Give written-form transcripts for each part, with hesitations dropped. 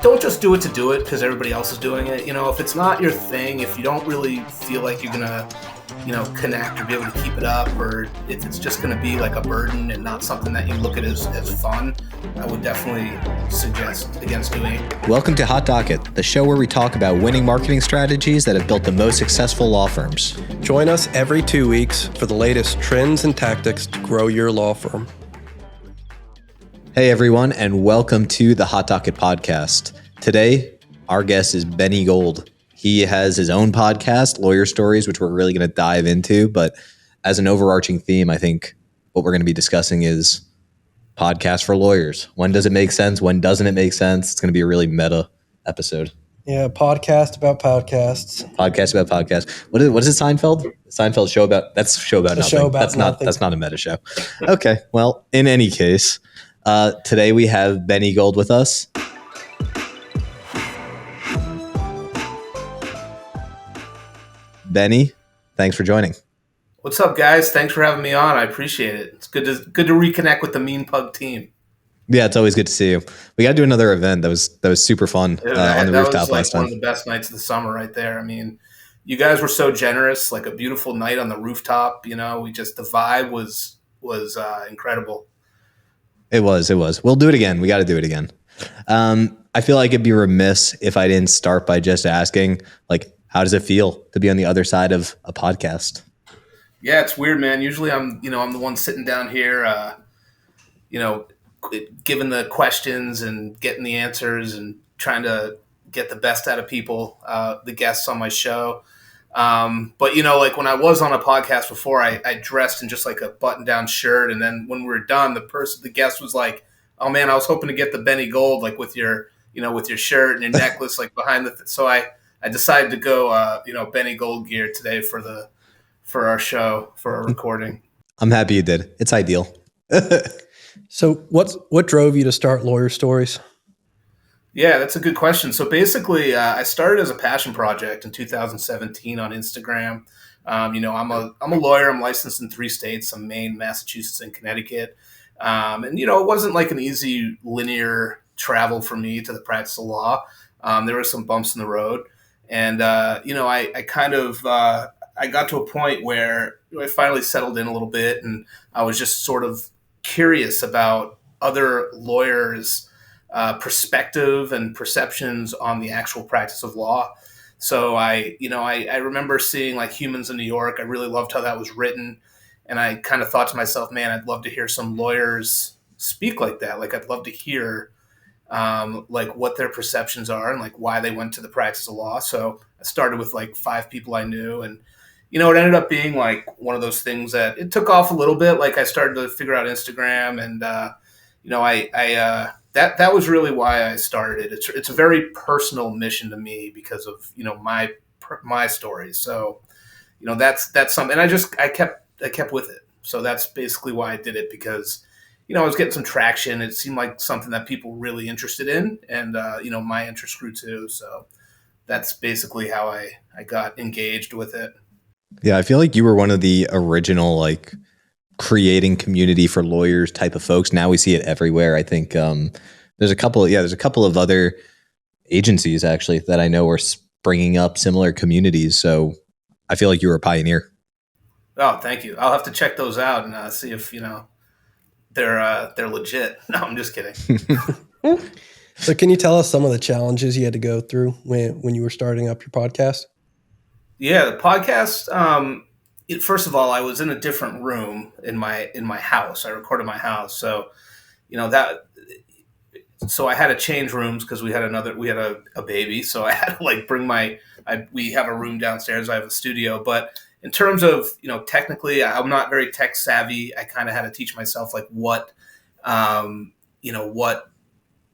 don't just do it to do it because everybody else is doing it. If it's not your thing, if you don't really feel like you're gonna, connect or be able to keep it up, or if it's just gonna be like a burden and not something that you look at as fun, I would definitely suggest against doing it. Welcome to Hot Docket, the show where we talk about winning marketing strategies that have built the most successful law firms. Join us every 2 weeks for the latest trends and tactics to grow your law firm. Hey everyone, and welcome to the Hot Docket podcast. Today, our guest is Benny Gold. He has his own podcast, Lawyer Stories, which we're really going to dive into. But as an overarching theme, I think what we're going to be discussing is podcasts for lawyers. When does it make sense? When doesn't it make sense? It's going to be a really meta episode. Yeah, podcast about podcasts. Podcast about podcasts. What is it, Seinfeld? Seinfeld show about, that's a show about nothing. Show about nothing. That's not a meta show. Okay, well, in any case, today we have Benny Gold with us. Benny, thanks for joining. What's up, guys? Thanks for having me on. I appreciate it. It's good to reconnect with the Mean Pug team. Yeah, it's always good to see you. We got to do another event. That was super fun on the rooftop last time. One of the best nights of the summer, right there. I mean, you guys were so generous. Like a beautiful night on the rooftop. The vibe was incredible. It was. We'll do it again. We got to do it again. I feel like it'd be remiss if I didn't start by just asking, like, how does it feel to be on the other side of a podcast? Yeah, it's weird, man. Usually I'm the one sitting down here, giving the questions and getting the answers and trying to get the best out of people, the guests on my show. But like when I was on a podcast before, I dressed in just like a button-down shirt, and then when we were done, the guest was like, "Oh man, I was hoping to get the Benny Gold like with your shirt and your necklace like behind the." So I decided to go Benny Gold gear today for our show, for our recording. I'm happy you did. It's ideal. So what drove you to start Lawyer Stories? Yeah, that's a good question. So basically, I started as a passion project in 2017 on Instagram. I'm a lawyer. I'm licensed in 3 states: Maine, Massachusetts, and Connecticut. And it wasn't like an easy linear travel for me to the practice of law. There were some bumps in the road, and I kind of I got to a point where I finally settled in a little bit, and I was just sort of curious about other lawyers' perspective and perceptions on the actual practice of law. So I remember seeing like Humans in New York. I really loved how that was written. And I kind of thought to myself, man, I'd love to hear some lawyers speak like that. Like I'd love to hear like what their perceptions are and like why they went to the practice of law. So I started with like 5 people I knew, and it ended up being like one of those things that it took off a little bit. Like I started to figure out Instagram, and that was really why I started it. It's a very personal mission to me because of my story. So that's something, and I kept with it. So that's basically why I did it, because I was getting some traction. It seemed like something that people were really interested in, and my interest grew too. So that's basically how I got engaged with it. Yeah, I feel like you were one of the original like creating community for lawyers type of folks. Now we see it everywhere. I think there's a couple of other agencies actually that I know are springing up similar communities. So I feel like you were a pioneer. Oh, thank you. I'll have to check those out and see if they're legit. No, I'm just kidding. So can you tell us some of the challenges you had to go through when you were starting up your podcast? Yeah, the podcast. First of all, I was in a different room in my house. I recorded in my house, so So I had to change rooms because we had a baby. So I had to like bring we have a room downstairs. I have a studio, but in terms of technically, I'm not very tech savvy. I kind of had to teach myself like what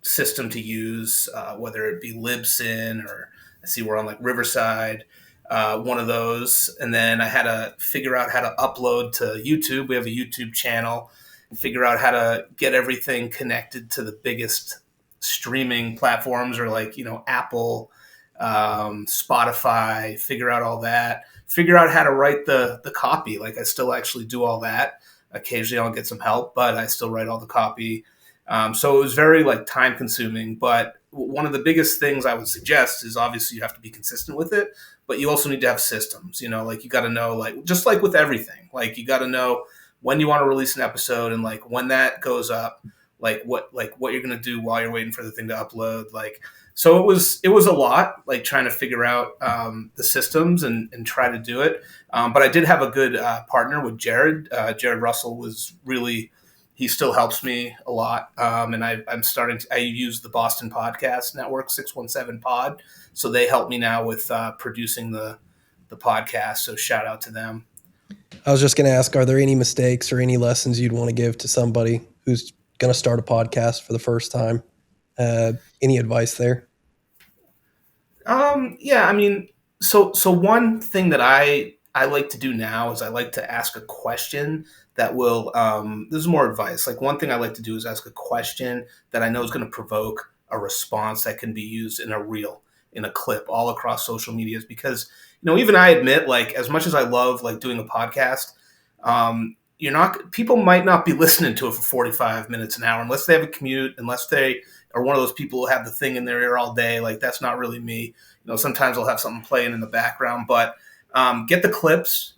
system to use, whether it be Libsyn or I see we're on like Riverside. One of those, and then I had to figure out how to upload to YouTube. We have a YouTube channel. Figure out how to get everything connected to the biggest streaming platforms, or like Apple, Spotify. Figure out all that. Figure out how to write the copy. Like I still actually do all that. Occasionally I'll get some help, but I still write all the copy. So it was very like time consuming. But one of the biggest things I would suggest is obviously you have to be consistent with it, but you also need to have systems. Like you got to know, like just like with everything, like you got to know when you want to release an episode and like when that goes up, like what you're gonna do while you're waiting for the thing to upload, like. So it was a lot, like trying to figure out the systems and try to do it. But I did have a good partner with Jared. Jared Russell was really, he still helps me a lot. And I use the Boston Podcast Network, 617 Pod. So they help me now with producing the podcast. So shout out to them. I was just going to ask, are there any mistakes or any lessons you'd want to give to somebody who's going to start a podcast for the first time? Any advice there? Yeah, I mean, so one thing that I like to do now is I like to ask a question that will this is more advice. Like one thing I like to do is ask a question that I know is going to provoke a response that can be used in a reel, in a clip, all across social medias. Because even I admit, like as much as I love like doing a podcast, people might not be listening to it for 45 minutes an hour unless they have a commute, unless they are one of those people who have the thing in their ear all day. Like that's not really me. Sometimes I'll have something playing in the background, but get the clips.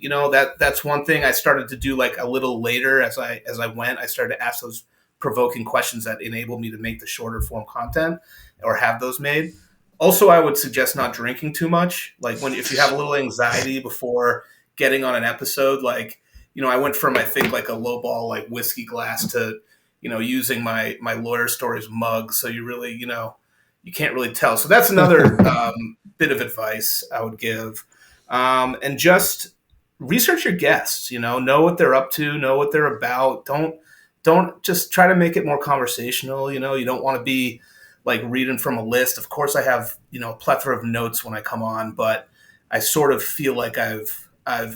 That's one thing I started to do like a little later as I went. I started to ask those provoking questions that enable me to make the shorter form content or have those made. Also, I would suggest not drinking too much. Like if you have a little anxiety before getting on an episode, like I went from I think like a lowball like whiskey glass to using my lawyer stories mug. So you really you can't really tell. So that's another bit of advice I would give. And just research your guests. Know what they're up to, know what they're about. Don't just try to make it more conversational. You don't want to be like reading from a list. Of course, I have a plethora of notes when I come on, but I sort of feel like I've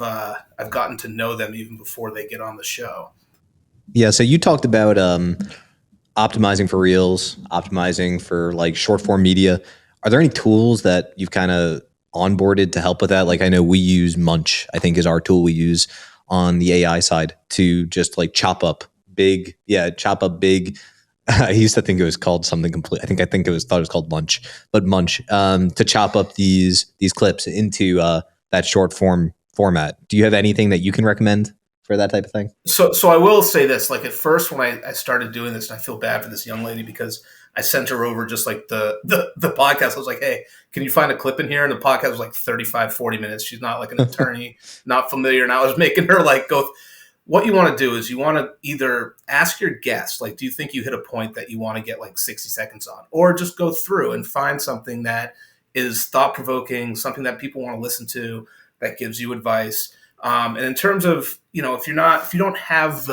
gotten to know them even before they get on the show. Yeah. So you talked about optimizing for reels, optimizing for like short form media. Are there any tools that you've kind of onboarded to help with that? Like I know we use Munch, I think is our tool we use on the AI side to just like chop up big. I used to think it was called something complete. I think thought it was called Munch, but Munch to chop up these clips into that short form format. Do you have anything that you can recommend for that type of thing? So I will say this, like at first when I started doing this, and I feel bad for this young lady because I sent her over just like the podcast. I was like, hey, can you find a clip in here? And the podcast was like 35, 40 minutes. She's not like an attorney, not familiar. And I was making her like go, what you want to do is you want to either ask your guest, like, do you think you hit a point that you want to get like 60 seconds on, or just go through and find something that is thought provoking, something that people want to listen to, that gives you advice. And in terms of, if you don't have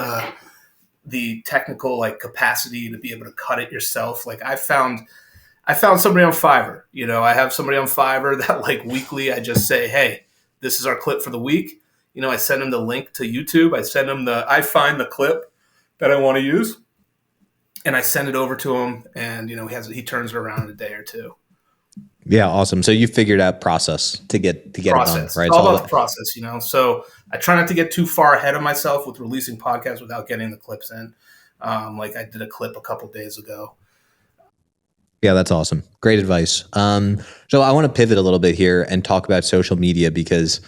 the technical like capacity to be able to cut it yourself, like I found somebody on Fiverr. I have somebody on Fiverr that like weekly I just say, hey, this is our clip for the week. I send them the link to YouTube. I find the clip that I want to use, and I send it over to him, and he turns it around in a day or two. Yeah, awesome. So you figured out process to get it done, right? It's all about the process, So I try not to get too far ahead of myself with releasing podcasts without getting the clips in. Like I did a clip a couple days ago. Yeah, that's awesome. Great advice. So I want to pivot a little bit here and talk about social media because,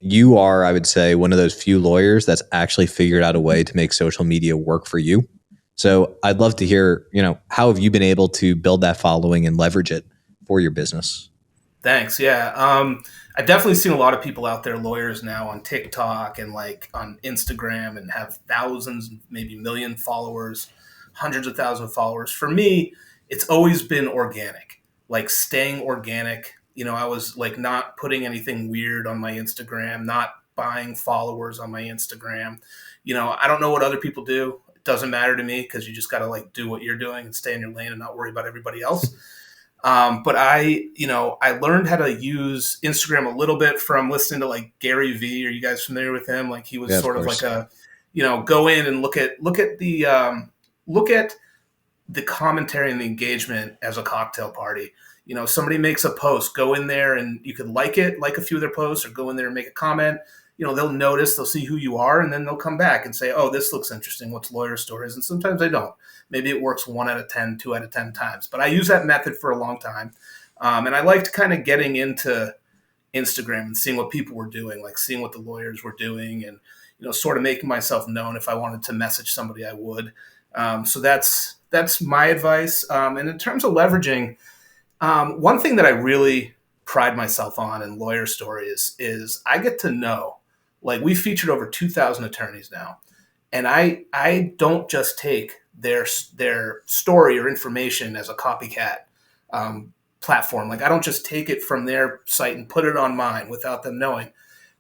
you are, I would say, one of those few lawyers that's actually figured out a way to make social media work for you. So I'd love to hear, how have you been able to build that following and leverage it for your business? Thanks. Yeah. I've definitely seen a lot of people out there, lawyers now on TikTok and like on Instagram, and have thousands, maybe million followers, hundreds of thousands of followers. For me, it's always been organic, like staying organic. I was like not putting anything weird on my Instagram, not buying followers on my Instagram. I don't know what other people do. It doesn't matter to me because you just got to like do what you're doing and stay in your lane and not worry about everybody else. But I learned how to use Instagram a little bit from listening to like Gary Vee. Are you guys familiar with him? Like he was sort of like a, go in and look at the commentary and the engagement as a cocktail party. Somebody makes a post, go in there and you could like a few of their posts, or go in there and make a comment. they'll notice, they'll see who you are, and then they'll come back and say, oh, this looks interesting. What's Lawyer Stories? And sometimes they don't. Maybe it works 1 out of 10, 2 out of 10 times. But I use that method for a long time. And I liked kind of getting into Instagram and seeing what people were doing, like seeing what the lawyers were doing, and sort of making myself known. If I wanted to message somebody, I would. So that's my advice. And in terms of leveraging, one thing that I really pride myself on in Lawyer Stories is I get to know, like, we featured over 2,000 attorneys now, and I don't just take their story or information as a copycat platform. Like, I don't just take it from their site and put it on mine without them knowing.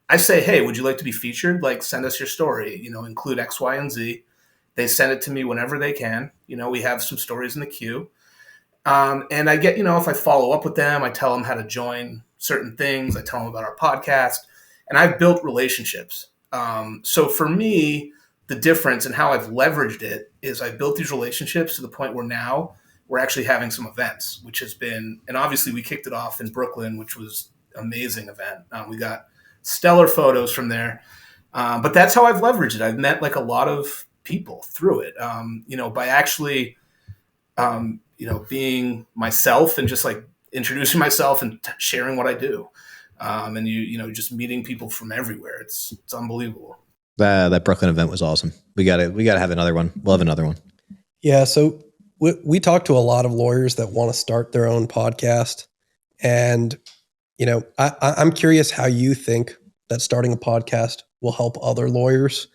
I say, hey, would you like to be featured? Like, send us your story, include X, Y, and Z. They send it to me whenever they can. We have some stories in the queue. And I get, if I follow up with them, I tell them how to join certain things. I tell them about our podcast, and I've built relationships. So for me, the difference and how I've leveraged it is I built these relationships to the point where now we're actually having some events, which has been, and obviously we kicked it off in Brooklyn, which was an amazing event. We got stellar photos from there. But that's how I've leveraged it. I've met like a lot of people through it, by actually, being myself and just like introducing myself and sharing what I do. And just meeting people from everywhere. It's unbelievable. That Brooklyn event was awesome. We got to have another one. We'll have another one. Yeah. So we talk to a lot of lawyers that want to start their own podcast. And, I'm curious how you think that starting a podcast will help other lawyers.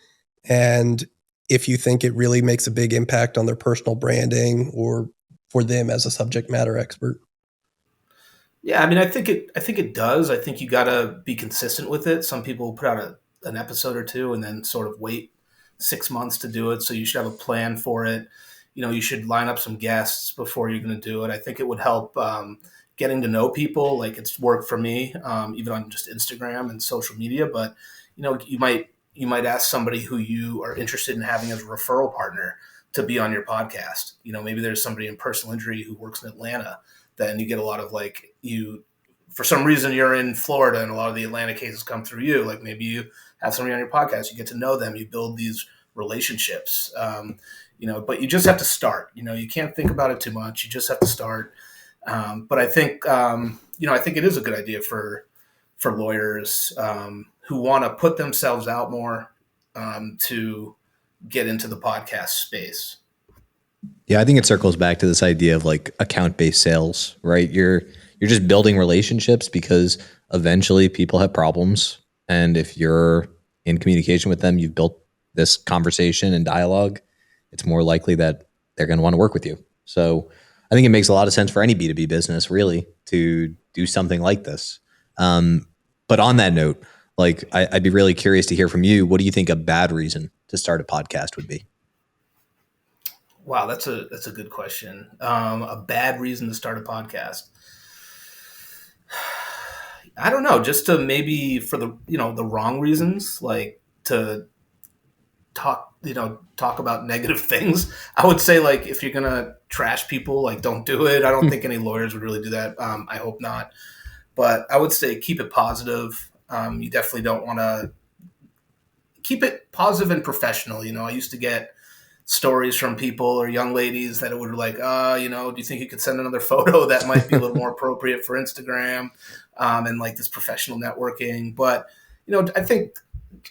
And if you think it really makes a big impact on their personal branding or for them as a subject matter expert. Yeah, I mean, I think it does. I think you got to be consistent with it. Some people put out an episode or two and then sort of wait 6 months to do it. So you should have a plan for it. You should line up some guests before you're going to do it. I think it would help getting to know people. Like, it's worked for me, even on just Instagram and social media. But you might ask somebody who you are interested in having as a referral partner to be on your podcast. Maybe there's somebody in personal injury who works in Atlanta. Then you get a lot of for some reason you're in Florida and a lot of the Atlanta cases come through you. Like, maybe you have somebody on your podcast, you get to know them, you build these relationships. But you just have to start. You can't think about it too much. You just have to start. But I think I think it is a good idea for lawyers who want to put themselves out more to get into the podcast space. Yeah, I think it circles back to this idea of like account-based sales, right? You're just building relationships because eventually people have problems. And if you're in communication with them, you've built this conversation and dialogue, it's more likely that they're going to want to work with you. So I think it makes a lot of sense for any B2B business really to do something like this. But on that note, like I'd be really curious to hear from you. What do you think a bad reason to start a podcast would be? Wow, that's a good question. A bad reason to start a podcast. I don't know, just to maybe for the wrong reasons, like to talk about negative things. I would say, like, if you're gonna trash people, like, don't do it. I don't think any lawyers would really do that. I hope not. But I would say keep it positive. You definitely don't want to keep it positive and professional. I used to get stories from people or young ladies that would like, do you think you could send another photo that might be a little more appropriate for Instagram, and like this professional networking. But, I think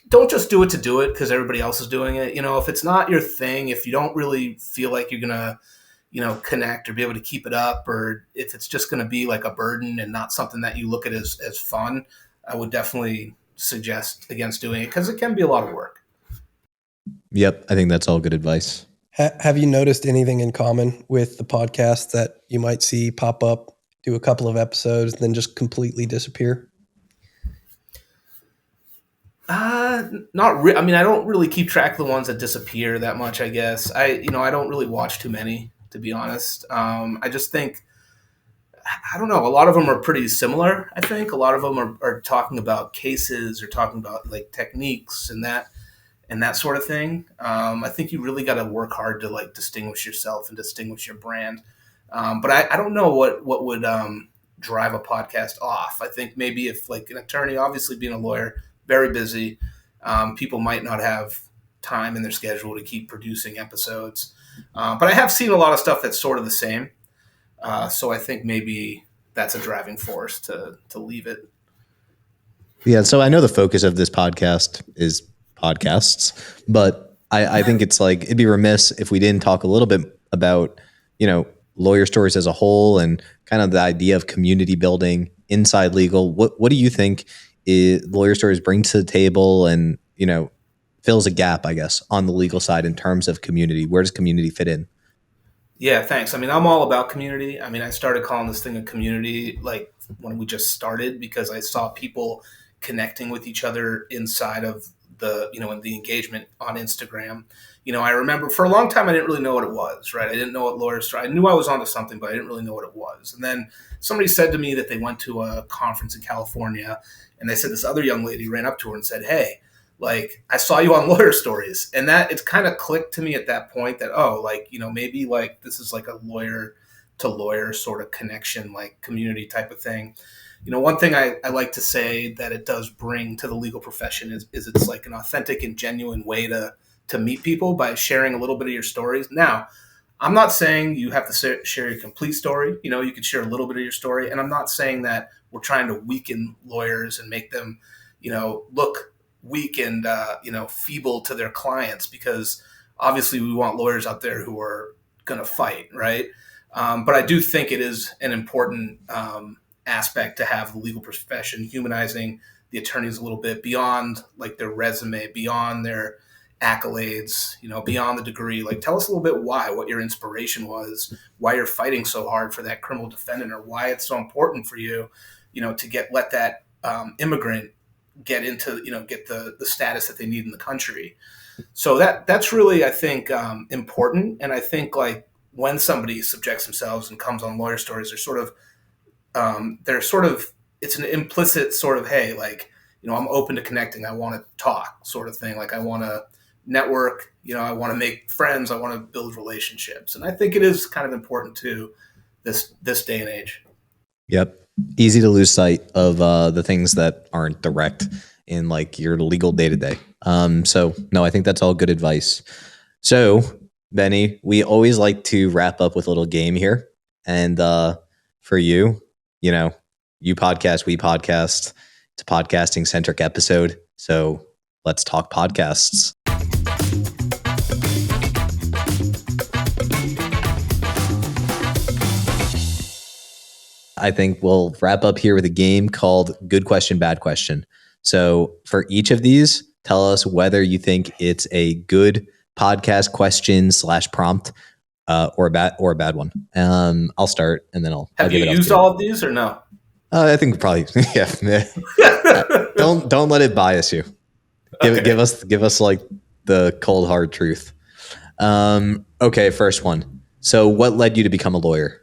don't just do it to do it because everybody else is doing it. If it's not your thing, if you don't really feel like you're going to, connect or be able to keep it up, or if it's just going to be like a burden and not something that you look at as fun, I would definitely suggest against doing it because it can be a lot of work. Yep. I think that's all good advice. Have you noticed anything in common with the podcast that you might see pop up, do a couple of episodes, then just completely disappear? Not really. I mean, I don't really keep track of the ones that disappear that much, I guess. I don't really watch too many, to be honest. I just think, I don't know, a lot of them are pretty similar. I think a lot of them are talking about cases or talking about like techniques and that sort of thing. I think you really got to work hard to like distinguish yourself and distinguish your brand. But I don't know what would drive a podcast off. I think maybe if like an attorney, obviously being a lawyer, very busy. People might not have time in their schedule to keep producing episodes. But I have seen a lot of stuff that's sort of the same. So I think maybe that's a driving force to leave it. Yeah. So I know the focus of this podcast is podcasts, but I think it's like, it'd be remiss if we didn't talk a little bit about, lawyer stories as a whole and kind of the idea of community building inside legal. What do you think lawyer stories bring to the table and, fills a gap, I guess, on the legal side in terms of community? Where does community fit in? Yeah, thanks. I mean, I'm all about community. I mean, I started calling this thing a community like when we just started because I saw people connecting with each other inside of in the engagement on Instagram. I remember for a long time I didn't really know what it was, right? I didn't know what lawyers. I knew I was onto something, but I didn't really know what it was. And then somebody said to me that they went to a conference in California, and they said this other young lady ran up to her and said, "Hey, like I saw you on Lawyer Stories," and that it's kind of clicked to me at that point that maybe like this is like a lawyer to lawyer sort of connection, like community type of thing. One thing I like to say that it does bring to the legal profession is it's like an authentic and genuine way to meet people by sharing a little bit of your stories. Now, I'm not saying you have to share your complete story. You could share a little bit of your story, and I'm not saying that we're trying to weaken lawyers and make them, look weak and feeble to their clients, because obviously we want lawyers out there who are going to fight, right? But I do think it is an important aspect to have the legal profession humanizing the attorneys a little bit beyond like their resume, beyond their accolades, beyond the degree. Like, tell us a little bit what your inspiration was, why you're fighting so hard for that criminal defendant, or why it's so important for you, to let that immigrant get into, get the status that they need in the country. So that's really, I think, important. And I think like when somebody subjects themselves and comes on Lawyer Stories, it's an implicit sort of, hey, like, I'm open to connecting. I want to talk sort of thing. Like I want to network, I want to make friends. I want to build relationships. And I think it is kind of important to this day and age. Yep. Easy to lose sight of the things that aren't direct in like your legal day to day. So no, I think that's all good advice. So Benny, we always like to wrap up with a little game here. And for you, you podcast, we podcast. It's a podcasting centric episode. So let's talk podcasts. I think we'll wrap up here with a game called Good Question, Bad Question. So for each of these, tell us whether you think it's a good podcast question / prompt or a bad one. I'll start and then I'll Have give you it up used to you. all of these or no? I think probably, yeah. Don't let it bias you. Give us like the cold hard truth. Okay, first one. So what led you to become a lawyer?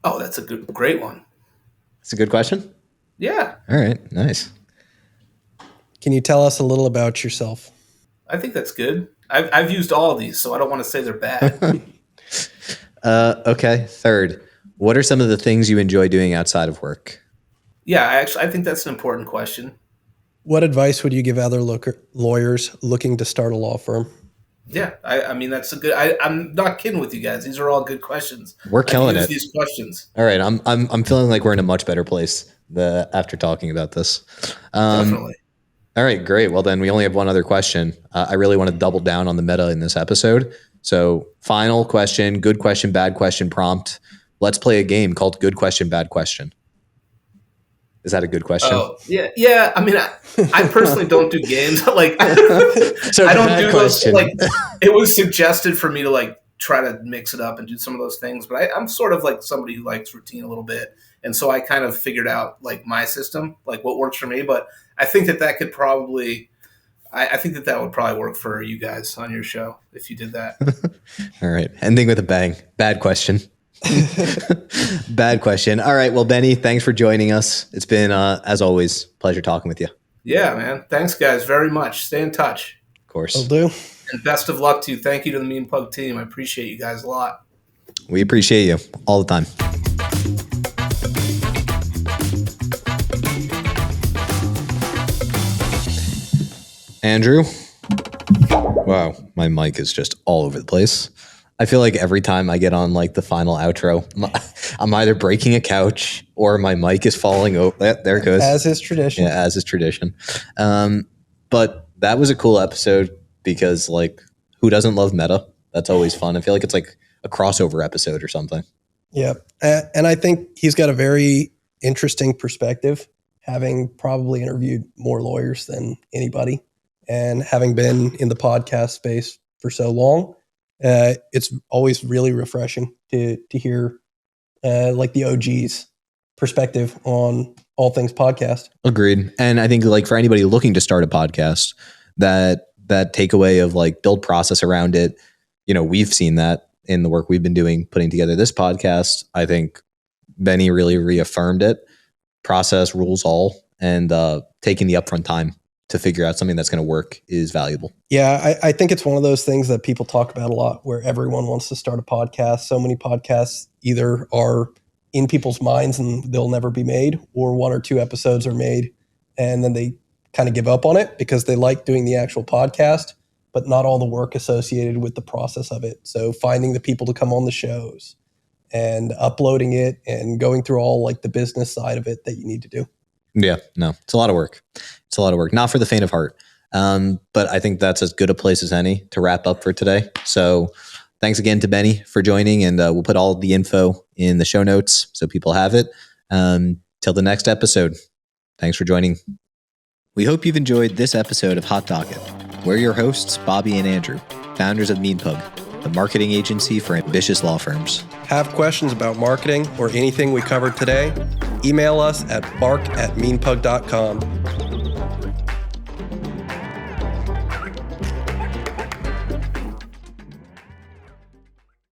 Oh, that's a great one. It's a good question. Yeah. All right, nice. Can you tell us a little about yourself? I think that's good. I've used all of these, so I don't want to say they're bad. Okay, third. What are some of the things you enjoy doing outside of work? Yeah, I think that's an important question. What advice would you give other lawyers looking to start a law firm? Yeah, I mean that's a good. I'm not kidding with you guys. These are all good questions. We're killing it. These questions. All right, I'm feeling like we're in a much better place after talking about this. Definitely. All right, great. Well, then we only have one other question. I really want to double down on the meta in this episode. So, final question: good question, bad question prompt. Let's play a game called Good Question, Bad Question. Is that a good question? Oh, yeah. I mean, I personally don't do games. Like, So I don't do question. those. Like, it was suggested for me to like try to mix it up and do some of those things, but I'm sort of like somebody who likes routine a little bit, and so I kind of figured out like my system, like what works for me. But I think that could probably, I think that would probably work for you guys on your show if you did that. All right, ending with a bang. Bad question. Bad question. All right. Well, Benny, thanks for joining us. It's been, as always, pleasure talking with you. Yeah, man. Thanks, guys, very much. Stay in touch. Of course. Will do. And best of luck to you. Thank you to the Mean Pug team. I appreciate you guys a lot. We appreciate you all the time. Andrew? Wow, my mic is just all over the place. I feel like every time I get on like the final outro, I'm either breaking a couch or my mic is falling over. There it goes. As is tradition. Yeah, as is tradition. But that was a cool episode because like, who doesn't love meta? That's always fun. I feel like it's like a crossover episode or something. Yeah. And I think he's got a very interesting perspective, having probably interviewed more lawyers than anybody and having been in the podcast space for so long. It's always really refreshing to hear like the OG's perspective on all things podcast. Agreed. And I think like for anybody looking to start a podcast, that takeaway of like build process around it, you know, we've seen that in the work we've been doing, putting together this podcast. I think Benny really reaffirmed it. Process rules all, and taking the upfront time to figure out something that's going to work is valuable. Yeah, I think it's one of those things that people talk about a lot where everyone wants to start a podcast. So many podcasts either are in people's minds and they'll never be made, or 1 or 2 episodes are made and then they kind of give up on it because they like doing the actual podcast, but not all the work associated with the process of it. So finding the people to come on the shows and uploading it and going through all like the business side of it that you need to do. Yeah, no, it's a lot of work. It's a lot of work, not for the faint of heart. But I think that's as good a place as any to wrap up for today. So thanks again to Benny for joining, and we'll put all the info in the show notes so people have it. Till the next episode. Thanks for joining. We hope you've enjoyed this episode of Hot Docket. We're your hosts, Bobby and Andrew, founders of MeanPug, the marketing agency for ambitious law firms. Have questions about marketing or anything we covered today? Email us at mark@meanpug.com.